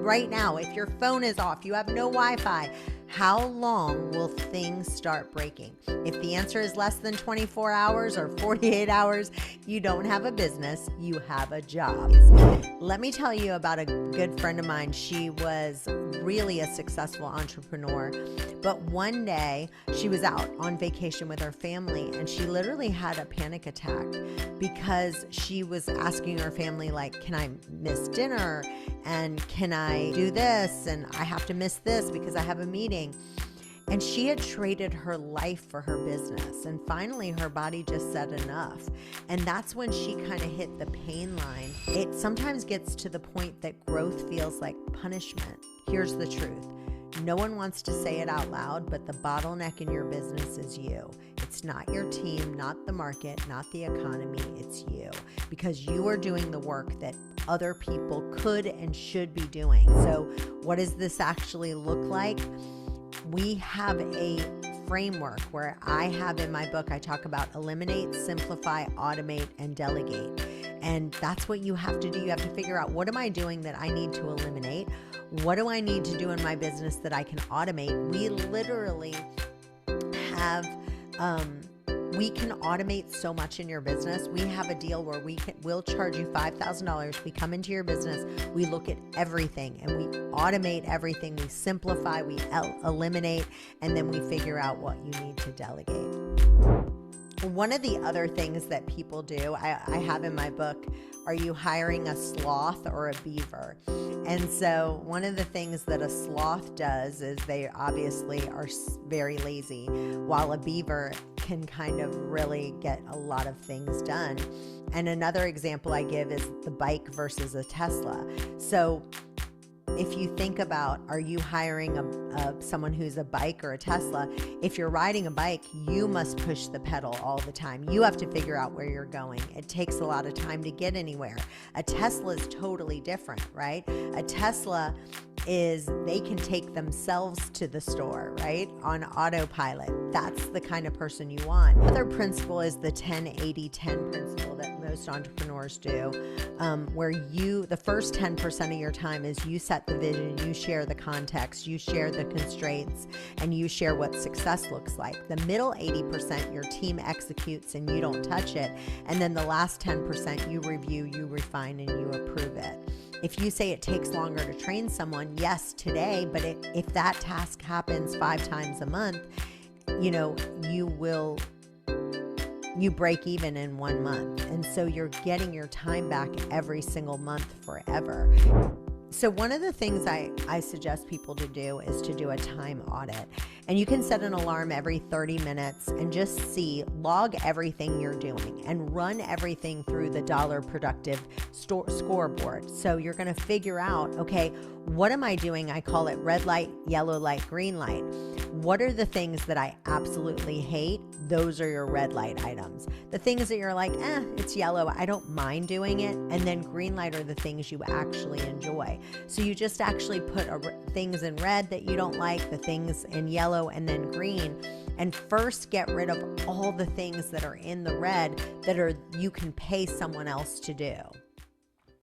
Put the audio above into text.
right now, if your phone is off, you have no Wi-Fi, how long will things start breaking? If the answer is less than 24 hours or 48 hours, you don't have a business, you have a job. Let me tell you about a good friend of mine. She was really a successful entrepreneur, but one day she was out on vacation with her family and she literally had a panic attack because she was asking her family, like, can I miss dinner? And can I do this? And I have to miss this because I have a meeting. And she had traded her life for her business. And finally, her body just said enough. And that's when she kind of hit the pain line. It sometimes gets to the point that growth feels like punishment. Here's the truth. No one wants to say it out loud, but the bottleneck in your business is you. It's not your team, not the market, not the economy, it's you. Because you are doing the work that other people could and should be doing. So what does this actually look like? We have a framework where I have in my book, I talk about eliminate, simplify, automate, and delegate. And that's what you have to do. You have to figure out, what am I doing that I need to eliminate? What do I need to do in my business that I can automate? We literally have, we can automate so much in your business. We have a deal where we'll charge you $5,000. We come into your business, we look at everything and we automate everything. We simplify, we eliminate, and then we figure out what you need to delegate. One of the other things that people do, I have in my book, are you hiring a sloth or a beaver? And so one of the things that a sloth does is they obviously are very lazy, while a beaver can kind of really get a lot of things done. And another example I give is the bike versus a Tesla. So if you think about, are you hiring someone who's a bike or a Tesla? If you're riding a bike, you must push the pedal all the time. You have to figure out where you're going. It takes a lot of time to get anywhere. A Tesla is totally different, right? A Tesla is, they can take themselves to the store, right? On autopilot. That's the kind of person you want. Another principle is the 10-80-10 principle that most entrepreneurs do, where the first 10% of your time is you set the vision, you share the context, you share the constraints, and you share what success looks like. The middle 80%, your team executes and you don't touch it. And then the last 10%, you review, you refine, and you approve it. If you say it takes longer to train someone, yes, today, but if that task happens 5 times a month, you break even in 1 month. And so you're getting your time back every single month forever. So one of the things I suggest people to do is to do a time audit. And you can set an alarm every 30 minutes and just log everything you're doing and run everything through the dollar productive scoreboard. So you're going to figure out, okay, what am I doing? I call it red light, yellow light, green light. What are the things that I absolutely hate? Those are your red light items. The things that you're like, it's yellow, I don't mind doing it. And then green light are the things you actually enjoy. So you just actually put things in red that you don't like, the things in yellow, and then green. And first get rid of all the things that are in the red that you can pay someone else to do.